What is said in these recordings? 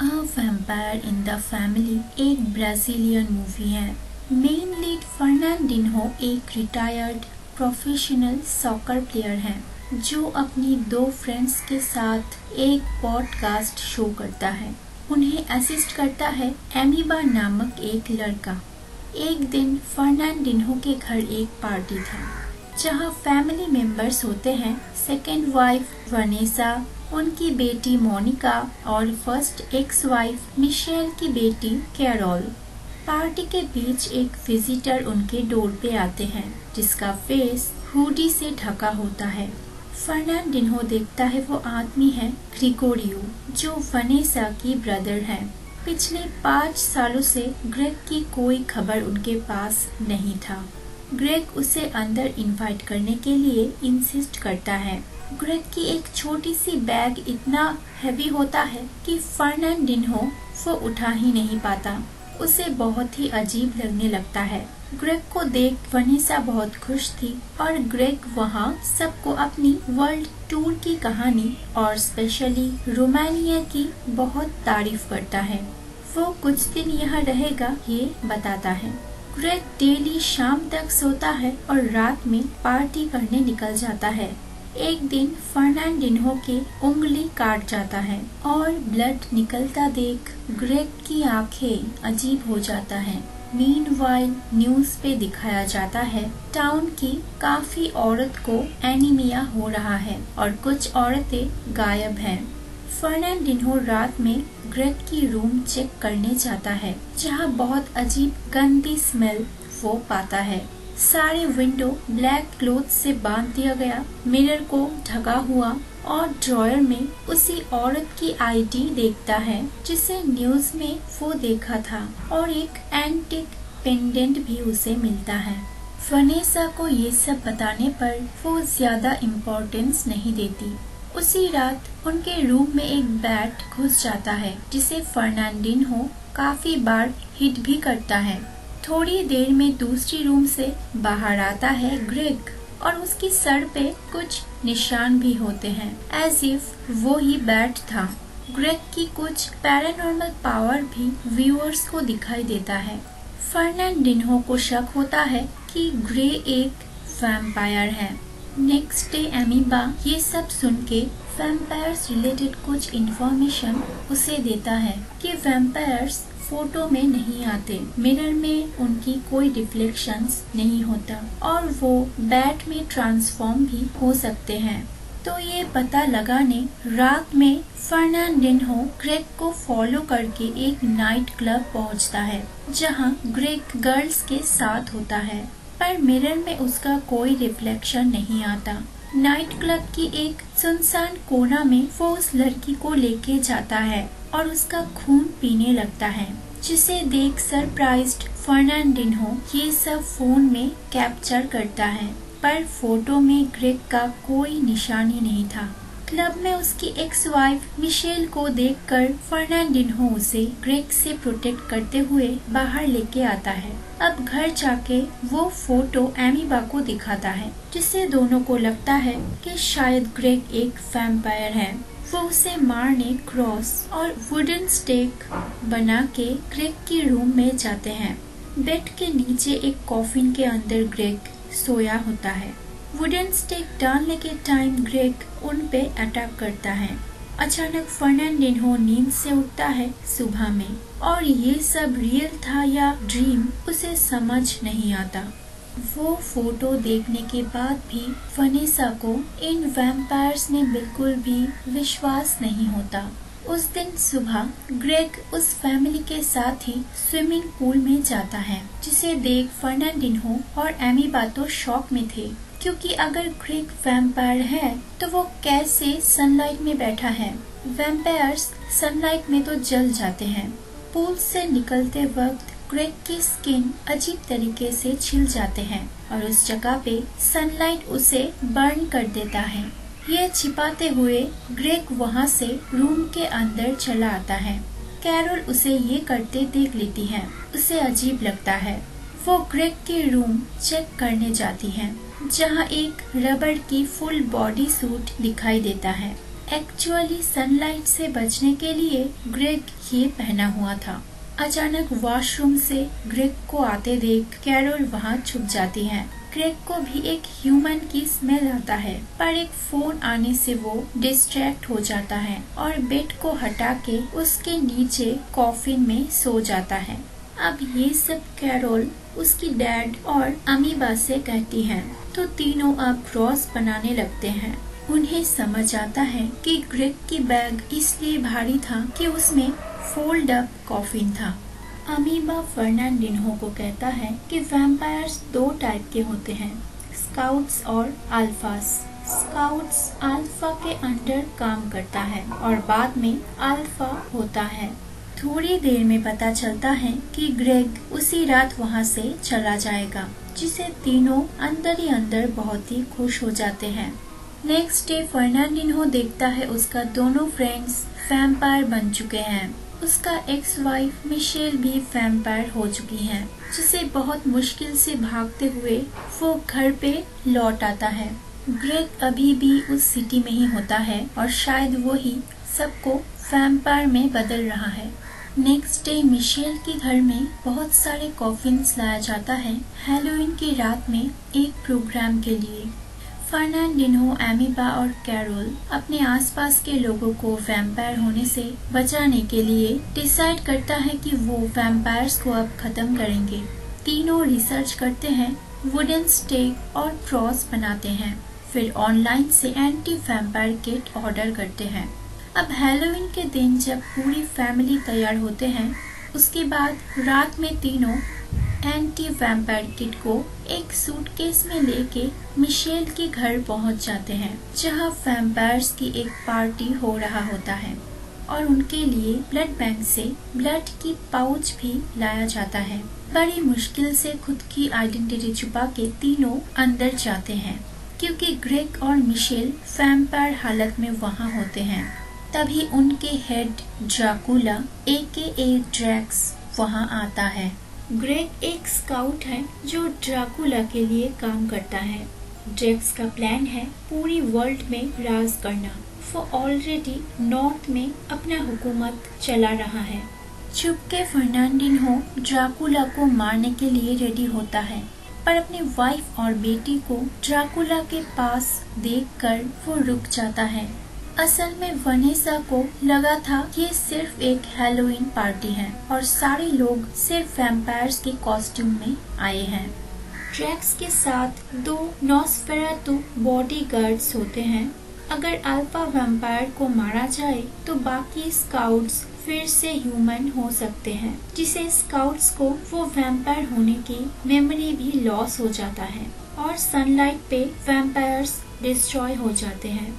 A vampire in the family एक Brazilian movie है। Main lead फर्नांडिन्हो एक रिटायर्ड प्रोफेशनल सॉकर प्लेयर है जो अपनी दो फ्रेंड्स के साथ एक पॉडकास्ट शो करता है। उन्हें असिस्ट करता है एमीबा नामक एक लड़का। एक दिन फर्नांडिन्हो के घर एक पार्टी था जहां फैमिली मेंबर्स होते हैं सेकेंड वाइफ वनेसा, उनकी बेटी मोनिका और फर्स्ट एक्स वाइफ मिशेल की बेटी कैरोल। पार्टी के बीच एक विजिटर उनके डोर पे आते हैं जिसका फेस हुडी से ढका होता है। फर्नांडिन्हो देखता है वो आदमी है ग्रिगोरियो जो वनेसा की ब्रदर है। पिछले 5 सालों से ग्रेग की कोई खबर उनके पास नहीं था। ग्रेग उसे अंदर इनवाइट करने के लिए इंसिस्ट करता है। ग्रेग की एक छोटी सी बैग इतना हैवी होता है कि फर्नांडिन्हो वो उठा ही नहीं पाता। उसे बहुत ही अजीब लगने लगता है। ग्रेग को देख वनेसा बहुत खुश थी और ग्रेग वहाँ सबको अपनी वर्ल्ड टूर की कहानी और स्पेशली रोमानिया की बहुत तारीफ करता है। वो कुछ दिन यहाँ रहेगा ये बताता है। ग्रेग डेली शाम तक सोता है और रात में पार्टी करने निकल जाता है। एक दिन फर्नांडिन्हो की उंगली काट जाता है और ब्लड निकलता देख ग्रेग की आंखें अजीब हो जाता है। मीनवाइल न्यूज पे दिखाया जाता है टाउन की काफी औरत को एनीमिया हो रहा है और कुछ औरतें गायब हैं। फर्नांडिन्हो रात में ग्रेग की रूम चेक करने जाता है जहां बहुत अजीब गंदी स्मेल वो पाता है। सारे विंडो ब्लैक क्लॉथ से बांध दिया गया, मिरर को ढका हुआ और ड्रॉयर में उसी औरत की आईडी देखता है जिसे न्यूज में वो देखा था और एक एंटिक पेंडेंट भी उसे मिलता है। वनेसा को ये सब बताने पर वो ज्यादा इम्पोर्टेंस नहीं देती। उसी रात उनके रूम में एक बैट घुस जाता है जिसे फर्नांडिन्हो काफी बार हिट भी करता है। थोड़ी देर में दूसरी रूम से बाहर आता है ग्रेग और उसकी सर पे कुछ निशान भी होते हैं एज इफ वो ही बैट था। ग्रेग की कुछ पैरानॉर्मल पावर भी व्यूअर्स को दिखाई देता है। फर्नांडिन्हो को शक होता है कि ग्रे एक वैम्पायर है। नेक्स्ट डे एमीबा ये सब सुन के वैम्पायर्स रिलेटेड कुछ इन्फॉर्मेशन उसे देता है कि वैम्पायर्स फोटो में नहीं आते, मिरर में उनकी कोई रिफ्लेक्शंस नहीं होता और वो बैट में ट्रांसफॉर्म भी हो सकते हैं। तो ये पता लगाने रात में फर्नांडिन्हो ग्रेग को फॉलो करके एक नाइट क्लब पहुंचता है जहां ग्रेग गर्ल्स के साथ होता है पर मिरर में उसका कोई रिफ्लेक्शन नहीं आता। नाइट क्लब की एक सुनसान कोना में वो उस लड़की को लेके जाता है और उसका खून पीने लगता है जिसे देख सरप्राइज्ड फर्नांडिन्हो ये सब फोन में कैप्चर करता है पर फोटो में ग्रेग का कोई निशान ही नहीं था। क्लब में उसकी एक्स वाइफ मिशेल को देखकर फर्नांडिन्हो उसे ग्रेग से प्रोटेक्ट करते हुए बाहर लेके आता है। अब घर जाके वो फोटो एमीबा को दिखाता है जिससे दोनों को लगता है कि शायद ग्रेग एक वैम्पायर है। वो उसे मारने क्रॉस और वुडन स्टेक बना के ग्रेग के रूम में जाते हैं। बेड के नीचे एक कॉफिन के अंदर ग्रेग सोया होता है। वुडन स्टेक डालने के टाइम ग्रेग उन पे अटैक करता है। अचानक फर्नांडिन्हो नींद से उठता है सुबह में और ये सब रियल था या ड्रीम उसे समझ नहीं आता। वो फोटो देखने के बाद भी वनेसा को इन वैम्पायर्स में बिल्कुल भी विश्वास नहीं होता। उस दिन सुबह ग्रेग उस फैमिली के साथ ही स्विमिंग पूल में जाता है जिसे देख फर्नांडिन्हो और एमीबा तो शॉक में थे क्योंकि अगर ग्रेग वैम्पायर है तो वो कैसे सनलाइट में बैठा है। वैम्पायर्स सनलाइट में तो जल जाते हैं। पूल से निकलते वक्त ग्रेग की स्किन अजीब तरीके से छिल जाते हैं और उस जगह पे सनलाइट उसे बर्न कर देता है। ये छिपाते हुए ग्रेग वहाँ से रूम के अंदर चला आता है। कैरोल उसे ये करते देख लेती है। उसे अजीब लगता है। वो ग्रेग के रूम चेक करने जाती है जहाँ एक रबर की फुल बॉडी सूट दिखाई देता है। एक्चुअली सनलाइट से बचने के लिए ग्रेग ये पहना हुआ था। अचानक वॉशरूम से ग्रेग को आते देख कैरोल वहाँ छुप जाती है। ग्रेग को भी एक ह्यूमन की स्मेल आता है, पर एक फोन आने से वो डिस्ट्रैक्ट हो जाता है और बेड को हटा के उसके नीचे कॉफिन में सो जाता है। अब ये सब कैरोल उसकी डैड और अमीबा से कहती है, तो तीनों अब क्रॉस बनाने लगते हैं। उन्हें समझ आता है कि ग्रेग की बैग इसलिए भारी था कि उसमें फोल्ड अप कॉफिन था। अमीबा फर्नांडिन्हो को कहता है कि वैम्पायर्स 2 टाइप के होते हैं, स्काउट्स और अल्फास। स्काउट्स अल्फा के अंडर काम करता है और बाद में अल्फा होता है। थोड़ी देर में पता चलता है कि ग्रेग उसी रात वहाँ से चला जाएगा, जिसे तीनों अंदर ही अंदर बहुत ही खुश हो जाते हैं। नेक्स्ट डे फर्नांडिन्हो देखता है उसका दोनों फ्रेंड्स वैम्पायर बन चुके हैं। उसका एक्स वाइफ मिशेल भी वैम्पायर हो चुकी है, जिसे बहुत मुश्किल से भागते हुए वो घर पे लौट आता है। ग्रेग अभी भी उस सिटी में ही होता है और शायद वो ही सबको वैम्पायर में बदल रहा है। नेक्स्ट डे मिशेल के घर में बहुत सारे कॉफिन्स लाया जाता है हैलोवीन की रात में एक प्रोग्राम के लिए। फर्नांडिन्हो, अमीबा और कैरोल अपने आसपास के लोगों को वैम्पायर होने से बचाने के लिए डिसाइड करता है कि वो वैम्पायर्स को अब खत्म करेंगे। तीनों रिसर्च करते हैं, वुडन स्टेक और क्रॉस बनाते हैं, फिर ऑनलाइन से एंटी वैम्पायर किट ऑर्डर करते हैं। अब हैलोवीन के दिन जब पूरी फैमिली तैयार होते हैं, उसके बाद रात में तीनों एंटी वैम्पायर किट को एक सूटकेस में लेके मिशेल के घर पहुंच जाते हैं, जहां वैम्पायर्स की एक पार्टी हो रहा होता है और उनके लिए ब्लड बैंक से ब्लड की पाउच भी लाया जाता है। बड़ी मुश्किल से खुद की आइडेंटिटी छुपा के तीनों अंदर जाते हैं, क्योंकि ग्रेग और मिशेल वैम्पायर हालत में वहां होते हैं। तभी उनके हेड ड्रैकुला AKA ड्रैक्स वहां आता है। ग्रेग एक स्काउट है जो ड्रैकुला के लिए काम करता है। ड्रैक्स का प्लान है पूरी वर्ल्ड में राज करना। वो ऑलरेडी नॉर्थ में अपना हुकूमत चला रहा है। चुपके फर्नांडिन्हो ड्रैकुला को मारने के लिए रेडी होता है, पर अपनी वाइफ और बेटी को ड्रैकुला के पास देखकर वो रुक जाता है। असल में वनेसा को लगा था कि ये सिर्फ एक हैलोवीन पार्टी है और सारे लोग सिर्फ वैम्पायर्स के कॉस्ट्यूम में आए हैं। ड्रैक्स के साथ 2 नॉसफेरातु बॉडीगार्ड्स होते हैं। अगर अल्फा वैम्पायर को मारा जाए तो बाकी स्काउट्स फिर से ह्यूमन हो सकते हैं, जिसे स्काउट्स को वो वैम्पायर होने की मेमोरी भी लॉस हो जाता है और सनलाइट पे वैम्पायर्स डिस्ट्रॉय हो जाते हैं।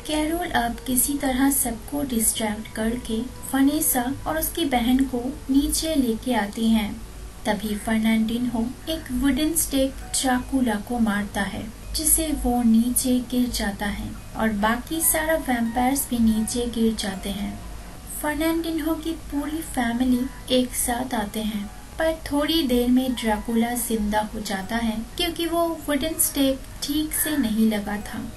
कैरोल अब किसी तरह सबको डिस्ट्रैक्ट करके वनेसा और उसकी बहन को नीचे लेके आती हैं। तभी फर्नांडिन्हो एक वुडन स्टेक ड्रैकुला को मारता है, जिसे वो नीचे गिर जाता है और बाकी सारा वैम्पायर्स भी नीचे गिर जाते हैं। फर्नांडिन्हो की पूरी फैमिली एक साथ आते हैं, पर थोड़ी देर में ड्रैकुला जिंदा हो जाता है क्योंकि वो वुडन स्टेक ठीक से नहीं लगा था।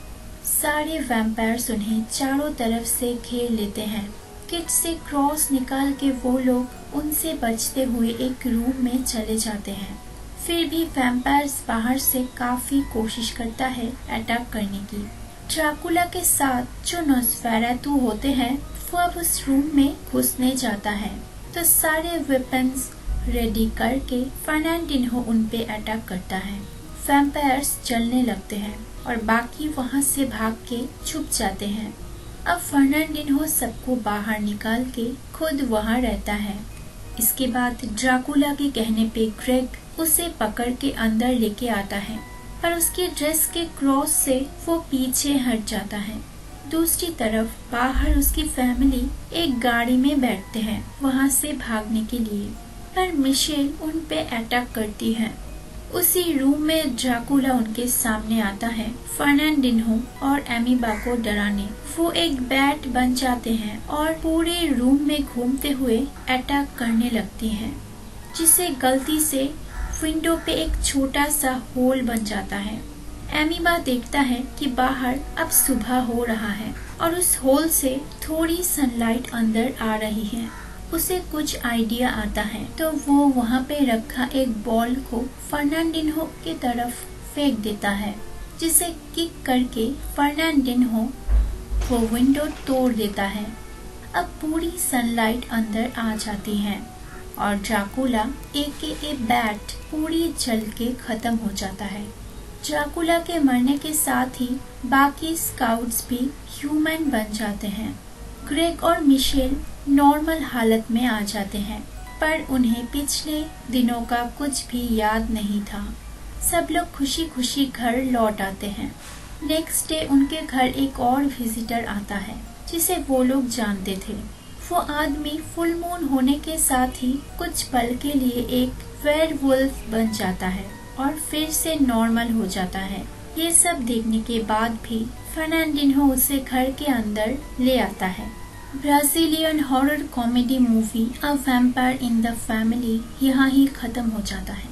सारे वैम्पायर्स उन्हें चारों तरफ से घेर लेते हैं। किट से क्रॉस निकाल के वो लोग उनसे बचते हुए एक रूम में चले जाते हैं। फिर भी वैम्पायर्स बाहर से काफी कोशिश करता है अटैक करने की। ड्रैकुला के साथ जो नॉसफेरातु होते हैं वो अब उस रूम में घुसने जाता है, तो सारे वेपन्स रेडी करके फर्नांडिन्हो उन पे अटैक करता है। वैम्पायर्स जलने लगते हैं और बाकी वहां से भाग के छुप जाते हैं। अब फर्नांडिन्हो सबको बाहर निकाल के खुद वहां रहता है। इसके बाद ड्रैकुला के कहने पे ग्रेग उसे पकड़ के अंदर लेके आता है, पर उसकी ड्रेस के क्रॉस से वो पीछे हट जाता है। दूसरी तरफ बाहर उसकी फैमिली एक गाड़ी में बैठते हैं वहां से भागने के लिए, पर मिशेल उन पे अटैक करती है। उसी रूम में ड्रैकुला उनके सामने आता है फर्नांडिन्हो और अमीबा को डराने। वो एक बैट बन जाते हैं और पूरे रूम में घूमते हुए अटैक करने लगती हैं, जिसे गलती से विंडो पे एक छोटा सा होल बन जाता है। एमीबा देखता है कि बाहर अब सुबह हो रहा है और उस होल से थोड़ी सनलाइट अंदर आ रही है। उसे कुछ आइडिया आता है तो वो वहाँ पे रखा एक बॉल को फर्नांडिन्हो की तरफ फेंक देता है, जिसे किक करके फर्नांडिन्हो वो विंडो तोड़ देता है। अब पूरी सनलाइट अंदर आ जाती है और ड्राकुला AKA बैट पूरी जल के खत्म हो जाता है। ड्राकुला के मरने के साथ ही बाकी स्काउट्स भी ह्यूमन बन जाते हैं। ग्रेग और मिशेल नॉर्मल हालत में आ जाते हैं, पर उन्हें पिछले दिनों का कुछ भी याद नहीं था। सब लोग खुशी खुशी घर लौट आते हैं। नेक्स्ट डे उनके घर एक और विजिटर आता है जिसे वो लोग जानते थे। वो आदमी फुल मून होने के साथ ही कुछ पल के लिए एक वेयरवुल्फ बन जाता है और फिर से नॉर्मल हो जाता है। ये सब देखने के बाद भी फर्नांडिन्हो उसे घर के अंदर ले आता है। Brazilian horror comedy movie a vampire in the family यहाँ ही खत्म हो जाता है।